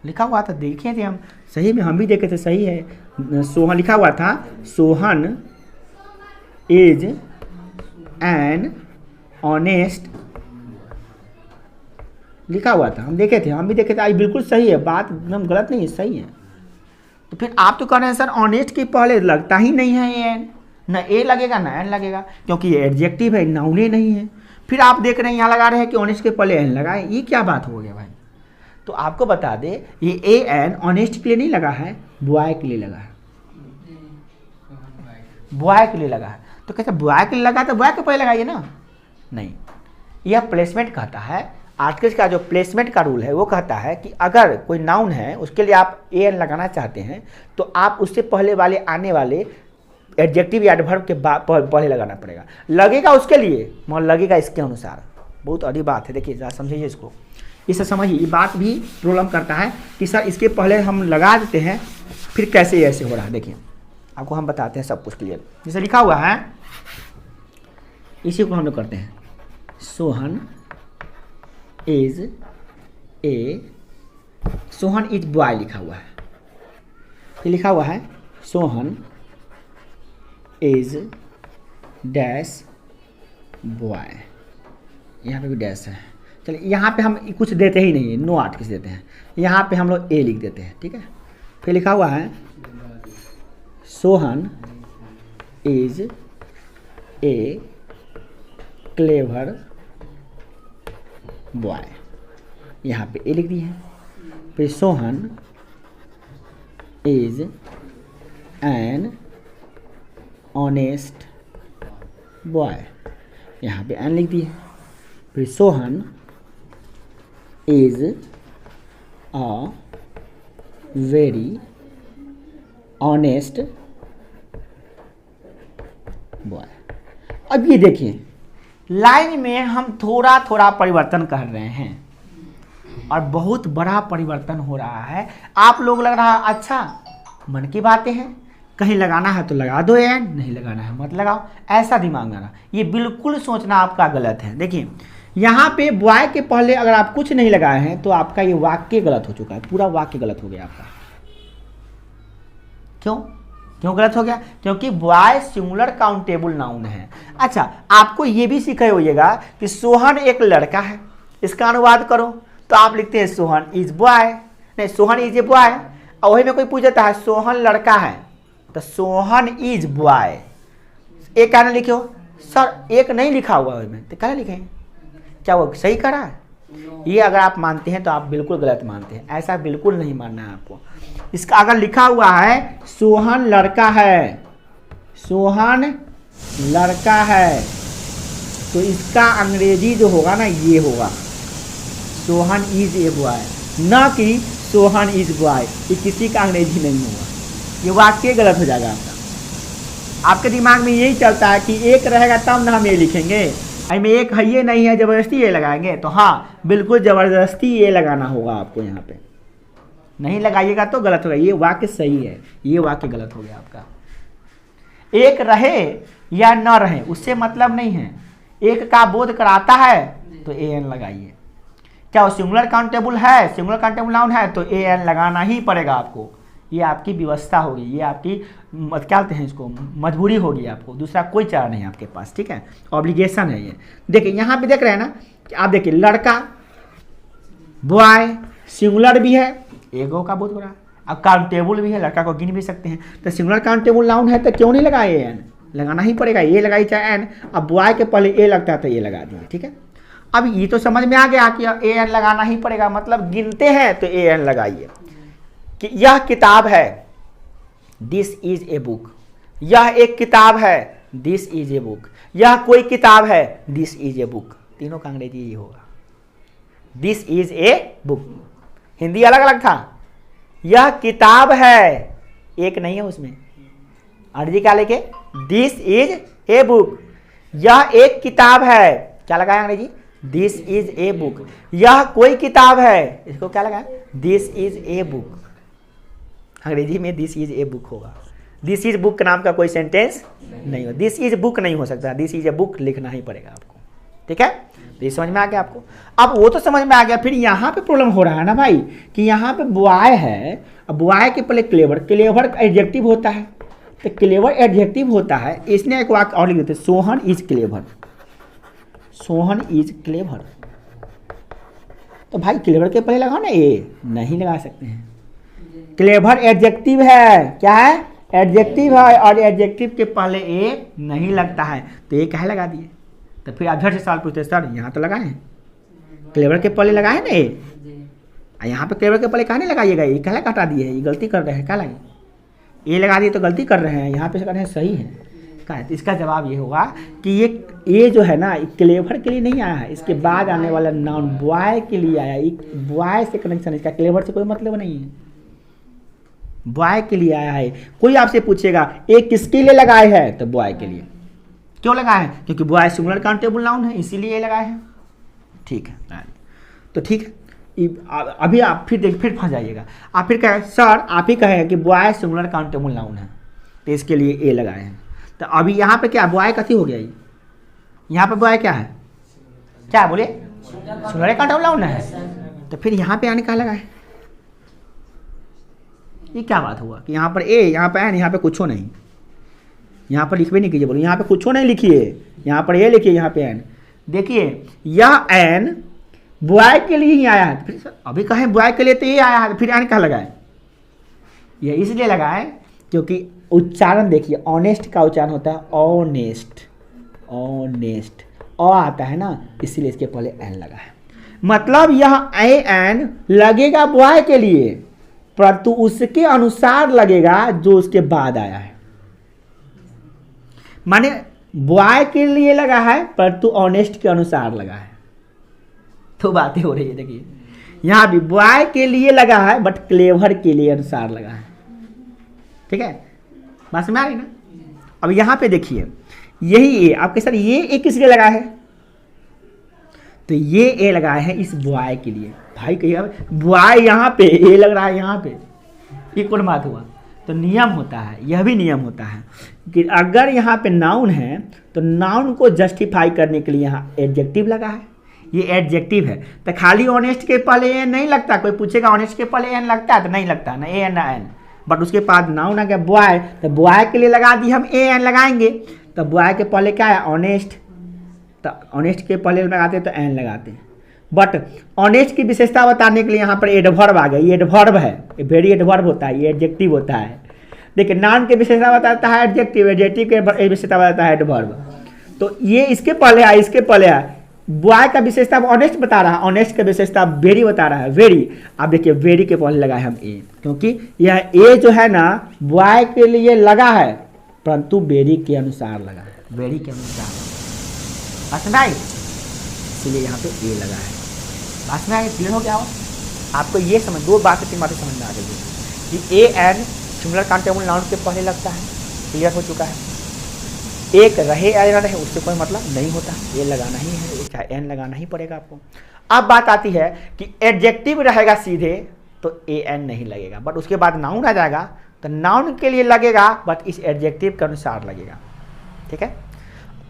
लिखा हुआ था, देखे थे हम, सही में हम भी देखे थे, सही है। सोहन लिखा हुआ था, सोहन इज एन ऑनेस्ट लिखा हुआ था, हम देखे थे, हम भी देखे थे। आई बिल्कुल सही है, बात एकदम गलत नहीं है, सही है। तो फिर आप तो कह रहे हैं सर ऑनेस्ट के पहले लगता ही नहीं है ये एन, ना ए लगेगा ना एन लगेगा, क्योंकि ये एडजेक्टिव है, नाउन नहीं है। फिर आप देख रहे हैं यहाँ लगा रहे हैं कि ऑनेस्ट के पहले एन लगाए, ये क्या बात हो गया भाई? तो आपको बता दे, ये ए एन ऑनेस्ट के लिए नहीं लगा है, बॉय के लिए लगा है, बॉय के लिए लगा है। तो कैसे बॉय के लिए लगा तो बॉय के पहले लगाइए ना, नहीं। यह प्लेसमेंट कहता है, आर्टिकल्स का जो प्लेसमेंट का रूल है वो कहता है कि अगर कोई नाउन है उसके लिए आप ए एन लगाना चाहते हैं तो आप उससे पहले वाले आने वाले एडजेक्टिव या एडवर्ब के पहले लगाना पड़ेगा। लगेगा उसके लिए मगर लगेगा इसके अनुसार। बहुत अड़ी बात है, देखिए जरा समझिए इसको, इसे समझिए। ये बात भी प्रॉब्लम करता है कि सर इसके पहले हम लगा देते हैं, फिर कैसे ऐसे हो रहा है। देखिए आपको हम बताते हैं सब कुछ क्लियर। जैसे लिखा हुआ है, इसी को हम लोग करते हैं, Sohan is a, Sohan is boy लिखा हुआ है, फिर लिखा हुआ है सोहन इज डैश बॉय, यहाँ पे भी डैश है। चलिए यहाँ पे हम कुछ देते ही नहीं है, नो आर्टिकल्स देते हैं, यहाँ पे हम लोग ए लिख देते हैं, ठीक है। फिर लिखा हुआ है Sohan is a clever boy, यहाँ पे ए लिख दी है। फिर Sohan is an honest boy, यहाँ पे एन लिख दी है। फिर Sohan is a very honest boy. अब ये देखिए, लाइन में हम थोड़ा थोड़ा परिवर्तन कर रहे हैं और बहुत बड़ा परिवर्तन हो रहा है। आप लोग लग रहा है अच्छा मन की बातें हैं, कहीं लगाना है तो लगा दो एन, नहीं लगाना है मत लगाओ, ऐसा दिमाग में। ये बिल्कुल सोचना आपका गलत है। देखिए यहाँ पे बॉय के पहले अगर आप कुछ नहीं लगाए हैं तो आपका ये वाक्य गलत हो चुका है, पूरा वाक्य गलत हो गया आपका। क्यों गलत हो गया? क्योंकि बॉय सिंगुलर काउंटेबल नाउन है। अच्छा, आपको ये भी सीखे होइएगा कि सोहन एक लड़का है, इसका अनुवाद करो तो आप लिखते हैं सोहन इज बॉय, नहीं सोहन इज ए बॉय। और वही में कोई पूछ जाता है सोहन लड़का है तो सोहन इज बॉय, एक कारण लिखे हो सर, एक नहीं लिखा हुआ है में तो क्या लिखे? क्या वो सही करा है? ये अगर आप मानते हैं तो आप बिल्कुल गलत मानते हैं, ऐसा बिल्कुल नहीं मानना है आपको। इसका अगर लिखा हुआ है सोहन लड़का है, सोहन लड़का है, तो इसका अंग्रेजी जो होगा ना ये होगा सोहन इज ए बॉय, ना कि सोहन इज बॉय। ये किसी का अंग्रेजी नहीं होगा, ये वाक्य गलत हो जाएगा आपका। आपके दिमाग में यही चलता है कि एक रहेगा तब ना हम ये लिखेंगे, में एक है ये नहीं है ज़बरदस्ती ये लगाएंगे। तो हाँ बिल्कुल ज़बरदस्ती ये लगाना होगा आपको, यहाँ पे नहीं लगाइएगा तो गलत होगा। ये वाक्य सही है, ये वाक्य गलत हो गया आपका। एक रहे या न रहे उससे मतलब नहीं है, एक का बोध कराता है तो ए एन लगाइए। क्या वो सिंगुलर काउंटेबल है, सिंगुलर काउंटेबल नाउन है तो ए एन लगाना ही पड़ेगा आपको। ये आपकी व्यवस्था होगी, ये आपकी क्या कहते हैं इसको, मजबूरी होगी आपको, दूसरा कोई चारा नहीं है आपके पास, ठीक है, ऑब्लिगेशन है ये। देखिए यहाँ पे देख रहे हैं ना कि आप देखिए लड़का बॉय सिंगुलर भी है, एगो का बोध हो रहा है, अब काउंटेबल भी है, लड़का को गिन भी सकते हैं। तो सिंगुलर काउंटेबल नाउन है तो क्यों नहीं लगाए एन, लगाना ही पड़ेगा, ये लगाई चाहे एन। अब बॉय के पहले ए लगता है तो ये लगा दिए, ठीक है। अब ये तो समझ में आ गया कि ए एन लगाना ही पड़ेगा, मतलब गिनते हैं तो ए एन लगाइए। कि यह किताब है, दिस इज ए बुक, यह एक किताब है, दिस इज ए बुक, यह कोई किताब है, दिस इज ए बुक। तीनों का अंग्रेजी ही होगा, this is a book. Hindi अलग अलग था, यह किताब है एक नहीं है उसमें, अंग्रेजी क्या लेके, दिस इज ए बुक। यह एक किताब है, क्या लगाया अंग्रेजी, दिस इज ए बुक। यह कोई किताब है, इसको क्या लगाया, दिस इज ए बुक। अंग्रेजी में दिस इज ए बुक होगा, दिस इज बुक नाम का कोई सेंटेंस नहीं हो, दिस इज बुक नहीं हो सकता, दिस इज ए बुक लिखना ही पड़ेगा आपको, ठीक है। तो ये समझ में आ गया आपको। अब वो तो समझ में आ गया, फिर यहाँ पे प्रॉब्लम हो रहा है ना भाई कि यहाँ पे बॉय है, अब बॉय के पहले क्लेवर, क्लेवर एडजेक्टिव होता है, तो क्लेवर एडजेक्टिव होता है। इसने एक वाक्य और लिख देते, Sohan is clever, Sohan is clever. तो भाई क्लेवर के पहले लगाओ ना ए, नहीं लगा सकते हैं, क्लेवर एडजेक्टिव है, क्या है, एडजेक्टिव है, और एडजेक्टिव के पहले ए नहीं लगता है तो ये क्या लगा दिए। तो फिर अधर से सवाल पूछते सर यहाँ तो लगाए हैं, क्लेवर के पहले लगाए ना ए, यहाँ पे क्लेवर के पहले कहाँ नहीं लगाइएगा, ये क्या हटा दिए है, ये गलती कर रहे हैं, क्या लगे ए लगा दिए तो गलती कर रहे हैं, यहाँ पे कर रहे हैं सही है क्या है। तो इसका जवाब ये होगा कि ये जो है ना क्लेवर के लिए नहीं आया है, इसके बाद आने वाला नाउन बॉय के लिए आया, बॉय से कनेक्शन, इसका क्लेवर से कोई मतलब नहीं है, बॉय के लिए आया है। कोई आपसे पूछेगा ए किसके लिए लगाए है, तो बॉय के लिए। क्यों लगाए हैं, क्योंकि बॉय सिंगुलर काउंटेबल नाउन है इसीलिए ये लगाए हैं, ठीक है। तो ठीक है, अभी आप फिर फंस जाइएगा, आप फिर कहें सर आप ही कहें कि बॉय सिंगुलर काउंटेबल नाउन है तो इसके लिए ए लगाए हैं। तो अभी यहाँ पे क्या बॉय कथी हो गया, ये यहाँ पे बॉय क्या है, क्या बोले, सिंगुलर काउंटेबल नाउन है, तो फिर यहाँ पे आने का लगाए, ये क्या बात हुआ कि यहाँ पर ए, यहाँ पे एन, यहाँ पे कुछ नहीं, यहाँ पर लिखवे नहीं कीजिए, बोलो यहाँ पे कुछ नहीं लिखिए, यहाँ पर ए लिखिए, यहाँ पे एन। देखिए यह एन बॉय के लिए ही आया है, फिर अभी कहें बॉय के लिए तो ये आया है, फिर एन कहाँ लगाए, ये इसलिए लगाए क्योंकि उच्चारण देखिए, ऑनेस्ट का उच्चारण होता है ऑनेस्ट, ऑनेस्ट अ आता है ना, इसलिए इसके पहले एन लगा है। मतलब यह ए एन लगेगा बॉय के लिए, परंतु उसके अनुसार लगेगा जो उसके बाद आया है। माने बॉय के लिए लगा है परंतु ऑनेस्ट के अनुसार लगा है। तो बातें हो रही है, देखिए यहां भी बॉय के लिए लगा है बट क्लेवर के लिए अनुसार लगा है, ठीक है, बात समझ आ रही ना। अब यहां पे देखिए यही ए, आपके सर ये ए किस लिए लगा है, तो ये ए लगाए हैं इस बॉय के लिए। भाई कहिए बॉय यहाँ पे ए लग रहा है, यहाँ पे ये कौन बात हुआ। तो नियम होता है, यह भी नियम होता है कि अगर यहाँ पे नाउन है तो नाउन को जस्टिफाई करने के लिए यहाँ एडजेक्टिव लगा है, ये एडजेक्टिव है। तो खाली ऑनेस्ट के पहले एन नहीं लगता, कोई पूछेगा ऑनेस्ट के पहले एन लगता है तो नहीं लगता, ना ए एन ना एन, बट उसके बाद नाउन आ गया बॉय, तो बॉय के लिए लगा दी हम ए एन लगाएंगे, तो बॉय के पहले क्या है ऑनेस्ट, तो ऑनेस्ट के पहले लगाते तो एन लगाते। बट ऑनेस्ट की विशेषता बताने के लिए यहाँ पर एडवर्ब आ गया, ये एडवर्ब है, ये वेरी एडवर्ब होता है, ये एडजेक्टिव होता है। देखिए नाउन की विशेषता बताता है एडजेक्टिव, एडजेक्टिव के विशेषता बताता है एडवर्ब। तो ये इसके पहले आया, इसके पहले आया। बॉय का विशेषता ऑनेस्ट बता रहा है, ऑनेस्ट का विशेषता वेरी बता रहा है, वेरी। आप देखिए वेरी के पहले लगाए हम ए, क्योंकि यह ए जो है ना बॉय के लिए लगा है परंतु वेरी के अनुसार लगा है, वेरी के अनुसार। बात समझ आई, इसीलिए यहाँ पे ए लगा है। बात समझ आई, क्लियर हो गया हो आपको? ये समझ, 2 बात से 3 बातें समझ में आ गई कि A N singular countable noun के पहले लगता है, क्लियर हो चुका है। एक रहे या ना रहे उससे कोई मतलब नहीं होता, ए लगाना ही है, चाहे एन लगाना ही पड़ेगा आपको। अब बात आती है कि एडजेक्टिव रहेगा सीधे तो ए एन नहीं लगेगा, बट उसके बाद नाउन आ जाएगा तो नाउन के लिए लगेगा, बट इस एडजेक्टिव के अनुसार लगेगा, ठीक है।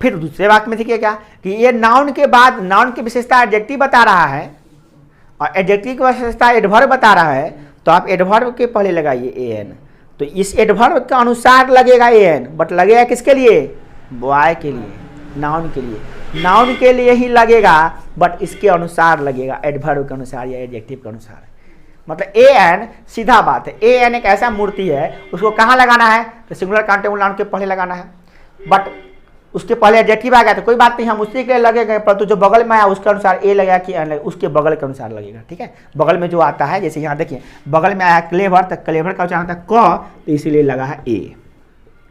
फिर दूसरे वाक्य में देखिए क्या कि ये नाउन के बाद नाउन की विशेषता एडजेक्टिव बता रहा है और एडजेक्टिव की विशेषता एडवर्ब बता रहा है, तो आप एडवर्ब के पहले लगाइए ए एन, तो इस एडवर्ब के अनुसार लगेगा ए एन, बट लगेगा किसके लिए? बॉय के लिए, नाउन के लिए, नाउन के लिए ही लगेगा, बट इसके अनुसार लगेगा, एडवर्ब के अनुसार या एडजेक्टिव के अनुसार। मतलब ए एन सीधा बात है, ए एन एक ऐसा मूर्ति है, उसको कहाँ लगाना है? तो सिंगुलर काउंटेबल नाउन के पहले लगाना है, बट उसके पहले एडजेक्टिव आ गया तो कोई बात नहीं, हम उसी के लिए लगेगा, परंतु जो बगल में आया उसके अनुसार ए लगेगा कि एन लगेगा, उसके बगल के अनुसार लगेगा, ठीक है। बगल में जो आता है, जैसे यहाँ देखिए बगल में आया क्लेवर, तो क्लेवर का उच्चारण था क, तो इसीलिए लगा है ए,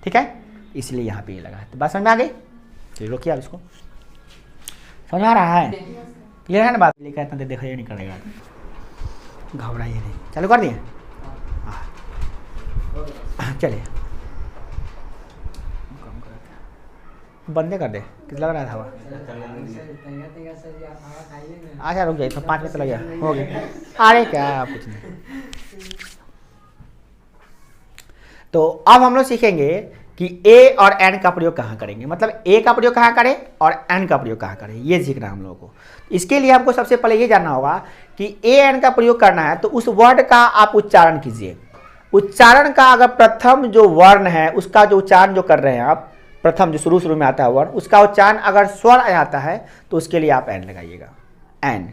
ठीक है, इसलिए यहाँ पे ए लगा है। तो बात समझ में आ गई? चलिए रोकिए आप इसको, समझ आ रहा है? क्लियर है ना बात? लिखा इतना देखा नहीं करेगा, घबराइए नहीं। चालू कर दिए? चलिए बंदे कर दे, कितना लग रहा था हवा? अच्छा रुक जाइए, तो 5 मिनट लग गया, हो गया। अरे क्या कुछ नहीं। तो अब हम लोग सीखेंगे कि ए और एन का प्रयोग कहाँ करेंगे, मतलब ए का प्रयोग कहाँ करें और एन का प्रयोग कहाँ करें, ये सीखना है हम लोगों को। इसके लिए हमको सबसे पहले ये जानना होगा कि ए एन का प्रयोग करना है तो उस वर्ड का आप उच्चारण कीजिए। उच्चारण का अगर प्रथम जो वर्ण है उसका जो उच्चारण जो कर रहे हैं आप, प्रथम जो शुरू में आता है वर्ण, उसका उच्चारण अगर स्वर आ जाता है तो उसके लिए आप एन लगाइएगा, एन।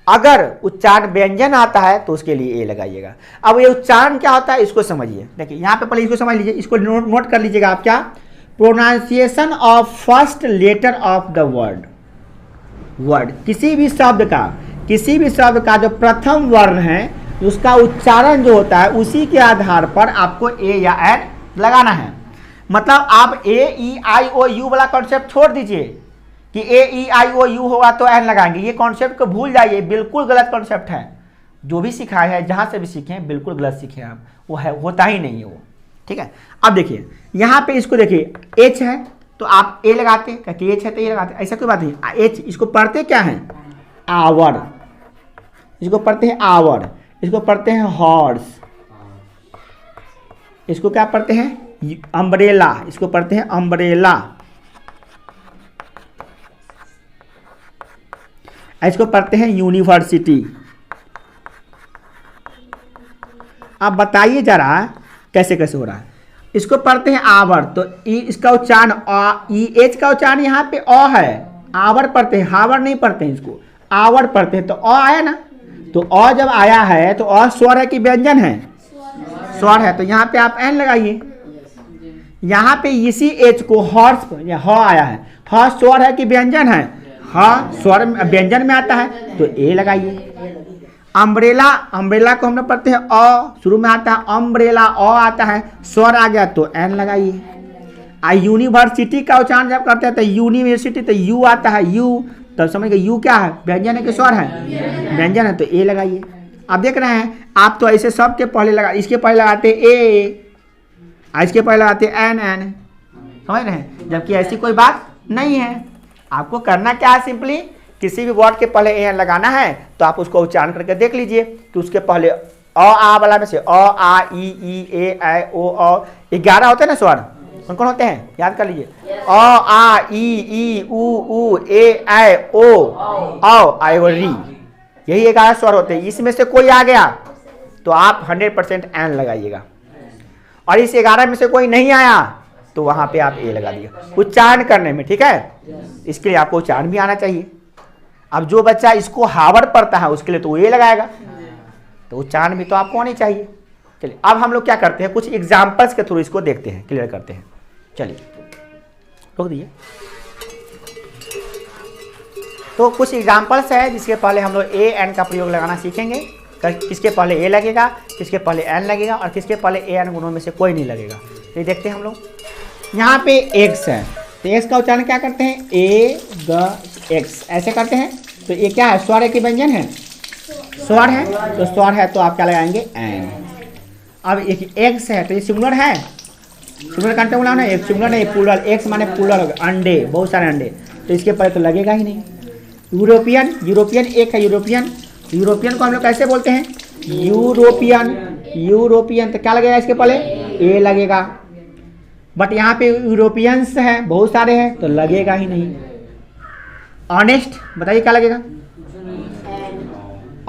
अगर उच्चारण व्यंजन आता है तो उसके लिए ए लगाइएगा। अब ये उच्चारण क्या होता है इसको समझिए, देखिए यहाँ पे पहले इसको समझ लीजिए, इसको नोट कर लीजिएगा आप, क्या? Pronunciation of first letter of the word, किसी भी शब्द का जो प्रथम वर्ण है उसका उच्चारण जो होता है उसी के आधार पर आपको ए या एन लगाना है। मतलब आप ए ई आई ओ यू वाला कॉन्सेप्ट छोड़ दीजिए कि ए ई आई ओ यू होगा तो एन लगाएंगे, ये कॉन्सेप्ट को भूल जाइए, बिल्कुल गलत कॉन्सेप्ट है। जो भी सिखाया है, जहाँ से भी सीखे हैं, बिल्कुल गलत सीखे हैं आप, वो है, होता ही नहीं है वो, ठीक है। अब देखिए यहाँ पे इसको देखिए, एच है तो आप ए लगाते हैं, क्योंकि एच है तो ए लगाते हैं, ऐसा कोई बात नहीं। एच इसको पढ़ते क्या है? आवर, इसको पढ़ते हैं आवर, इसको पढ़ते हैं हॉर्स, इसको क्या पढ़ते हैं? अम्ब्रेला, इसको पढ़ते हैं अम्ब्रेला, इसको पढ़ते हैं यूनिवर्सिटी। आप बताइए जरा कैसे कैसे हो रहा है। इसको पढ़ते हैं आवर, तो इसका उच्चारण एच का उच्चारण यहाँ पे अ है, आवर पढ़ते हैं, हावर नहीं पढ़ते हैं, इसको आवर पढ़ते हैं, तो अ आया ना, तो अ जब आया है तो अ स्वर है कि व्यंजन है? स्वर है, तो यहाँ पे आप एन लगाइए। यहाँ पे इसी एच को हॉर्स या ह आया है, ह स्वर है कि व्यंजन है? ह स्वर व्यंजन में आता है तो ए लगाइए। अम्ब्रेला, अम्ब्रेला को हम लोग पढ़ते हैं अ, शुरू में आता है अम्ब्रेला, अ आता है, स्वर आ गया तो एन लगाइए। यूनिवर्सिटी का उच्चारण जब करते हैं तो यूनिवर्सिटी, तो यू आता है, यू, तब समझ गए यू क्या है? व्यंजन है कि स्वर है? व्यंजन है, तो ए लगाइए। अब देख रहे हैं आप, तो ऐसे सब के पहले लगा, इसके पहले लगाते ए, इसके पहले लगाते एन एन, समझ रहे हैं, जबकि ऐसी कोई बात नहीं है। आपको करना क्या है? सिंपली किसी भी वर्ड के पहले ए एन लगाना है तो आप उसको उच्चारण करके देख लीजिए कि उसके पहले अ आ वाला में से अ आ ई ए ऐ ओ अ 11 होते हैं ना स्वर, कौन कौन होते हैं याद कर लीजिए? अ आ ई उ ए ऐ ओ औ आई और री, यही 11 स्वर होते हैं। इसमें से कोई आ गया तो आप 100% एन लगाइएगा, और इस 11 में से कोई नहीं आया तो वहां पे आप ए लगा दिए उच्चारण करने में, ठीक है। इसके लिए आपको उच्चारण भी आना चाहिए। अब जो बच्चा इसको हावर पढ़ता है उसके लिए तो ए लगाएगा, तो उच्चारण भी तो आपको होनी चाहिए। चलिए अब हम लोग क्या करते हैं, कुछ एग्जाम्पल्स के थ्रू इसको देखते हैं, क्लियर करते हैं। चलिए रोक दीजिए। तो कुछ एग्जाम्पल्स है जिसके पहले हम लोग ए एन का प्रयोग लगाना सीखेंगे। किसके पहले ए लगेगा, किसके पहले एन लगेगा, और किसके पहले ए एन गुणों में से कोई नहीं लगेगा। ये देखते हैं हम लोग। यहाँ पे एग्स है, तो एग्स का उच्चारण क्या करते हैं? ए ग एक्स ऐसे करते हैं। तो ये क्या है, स्वर है कि व्यंजन है? स्वर है, तो स्वर है तो आप क्या लगाएंगे, एन। अब एक एक्स है तो ये सिंगुलर है, सिंगुलर कांटेबल नाउन है, एक सिंगुलर नहीं प्लूरल, एक्स माने प्लूरल हो गया, अंडे, बहुत सारे अंडे, तो इसके पहले तो लगेगा ही नहीं। यूरोपियन, यूरोपियन एक है यूरोपियन, यूरोपियन को हम लोग कैसे बोलते हैं, यूरोपियन, यूरोपियन, तो क्या लगेगा इसके पहले, ए लगेगा। बट यहाँ पे यूरोपियंस है, बहुत सारे हैं, तो लगेगा ही नहीं। ऑनेस्ट, बताइए क्या लगेगा,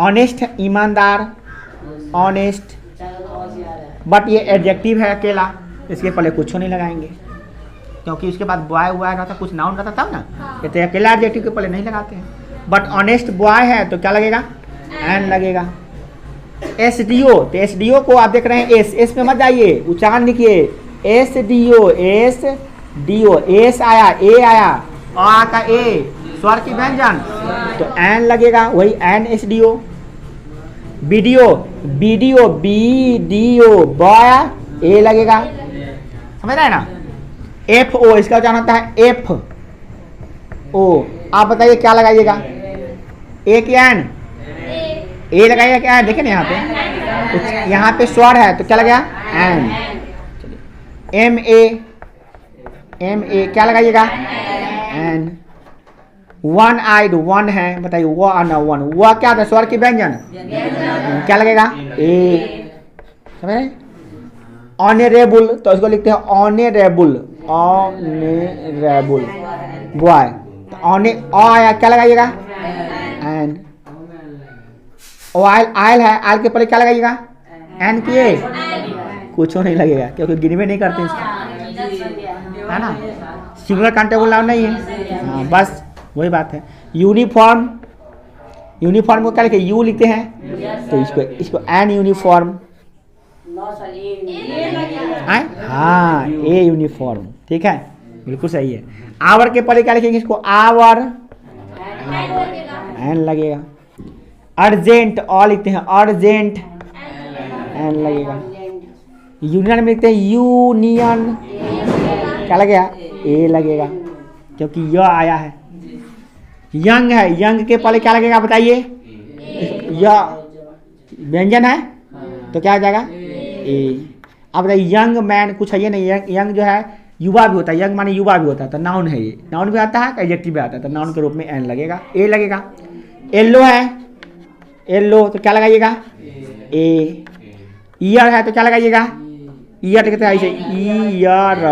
ऑनेस्ट, ईमानदार, ऑनेस्ट, बट ये एडजेक्टिव है अकेला, इसके पहले कुछ नहीं लगाएंगे, क्योंकि इसके बाद बॉय हुआ रहता, कुछ नाउन रहता तब ना, ये तो अकेला एडजेक्टिव के पहले नहीं लगाते हैं। बट ऑनेस्ट बॉय है तो क्या लगेगा, एन लगेगा। एस डी ओ, तो एस डी ओ को आप देख रहे हैं एस, एस में मत जाइए, उच्चारण लिखिए, S D O, S D O, S आया, ए आया, आ का ए, स्वर की व्यंजन, तो एन लगेगा, वही N S D O. Video, video, B D O, boy, A लगेगा, समझ रहे हैं ना। एफ ओ, इसका उच्चारण होता है एफ ओ, आप बताइए क्या लगाइएगा, ए की एन, ए लगाइएगा क्या है, देखिए ना यहाँ पे स्वर है तो क्या लगेगा, N. M A, M A क्या लगाइएगा, एन। वन आइड, वन है, बताइए वो आना, वन, वह क्या था, स्वर की व्यंजन, क्या लगेगा, ए, समझ रहे। ऑनरेबल, तो इसको लिखते हैं ऑनरेबल, ऑनरेबल बॉय, तो ऑने आया क्या लगाइएगा, एन। ऑयल, आयल है, आयल के पहले क्या लगाइएगा, एन किए, कुछ नहीं लगेगा क्योंकि गिनवे नहीं करते इसको, है ना, सिंगुलर काउंटेबल नाउन नहीं है। हाँ बस वही बात है। यूनिफॉर्म, यूनिफॉर्म को क्या लिखे, यू लिखते हैं, तो इसको एन यूनिफॉर्म, हाँ ए यूनिफॉर्म, ठीक है, बिल्कुल सही है। आवर के पहले क्या लिखेंगे, इसको आवर, एन लगेगा। अर्जेंट, और लिखते हैं अर्जेंट, एन लगेगा। यूनियन में लिखते हैं यूनियन, क्या लगेगा, ए लगेगा क्योंकि यह आया है। यंग है, यंग के पहले क्या लगेगा बताइए, यह व्यंजन है तो क्या हो जाएगा, ए। अब बताइए यंग मैन, कुछ है ये नहीं, यंग जो है युवा भी होता है, यंग माने युवा भी होता है, तो नाउन है, ये नाउन भी आता है, एडजेक्टिव भी आता है, तो नाउन के रूप में एन लगेगा, ए लगेगा। येलो है, येलो तो क्या लगाइएगा, ए। ईयर है तो क्या लगाइएगा, ईयर कहते हैं ऐसे, ईयर,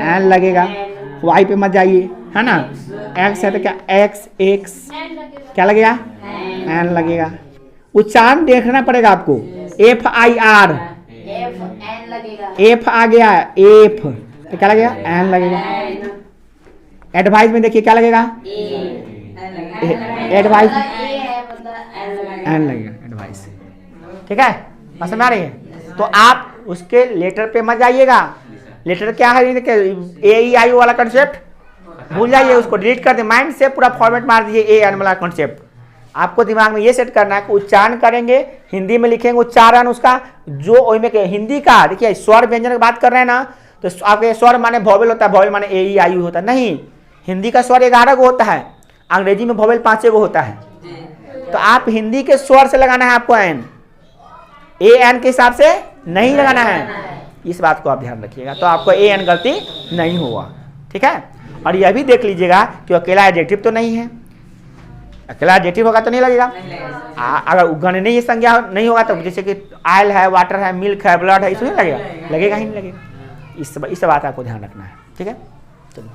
एन लगेगा, वाई पे मत जाइए, है ना। एक्स है तो क्या, एक्स, एक्स क्या लगेगा, एन लगेगा। उच्चारण देखना पड़ेगा आपको, एफ आई आर, एफ आ गया, एफ तो क्या लगेगा, एन लगेगा। एडवाइस में देखिए क्या लगेगा, एडवाइस, एन लगेगा, एडवाइस, ठीक है, समझ में आ रही है। तो आप उसके लेटर पे मत जाइएगा, लेटर क्या है, ए ई आई वाला कंसेप्ट भूल जाइए, उसको डिलीट कर दे, माइंड से पूरा फॉर्मेट मार दीजिए ए एन वाला कंसेप्ट। आपको दिमाग में ये सेट करना है कि उच्चारण करेंगे, हिंदी में लिखेंगे उच्चारण उसका, जो में हिंदी का देखिए स्वर व्यंजन की बात कर रहे हैं ना, तो आपके स्वर माने वोवेल होता है, वोवेल माने ए ई आई होता है, नहीं, हिंदी का स्वर 11 गो होता है, अंग्रेजी में वोवेल 5 गो होता है, तो आप हिंदी के स्वर से लगाना है आपको एन, ए एन के हिसाब से नहीं लगाना है, इस बात को आप ध्यान रखिएगा, तो आपको ए एन गलती नहीं होगा, ठीक है। और यह भी देख लीजिएगा कि अकेला एडजेक्टिव तो नहीं है, अकेला एडजेक्टिव होगा तो नहीं लगेगा, अगर गणनीय संज्ञा नहीं होगा तो जैसे कि आयल है, वाटर है, मिल्क है, ब्लड है, इसमें लगेगा, लगेगा ही नहीं लगेगा, इस बात आपको ध्यान रखना है, ठीक है। चलो।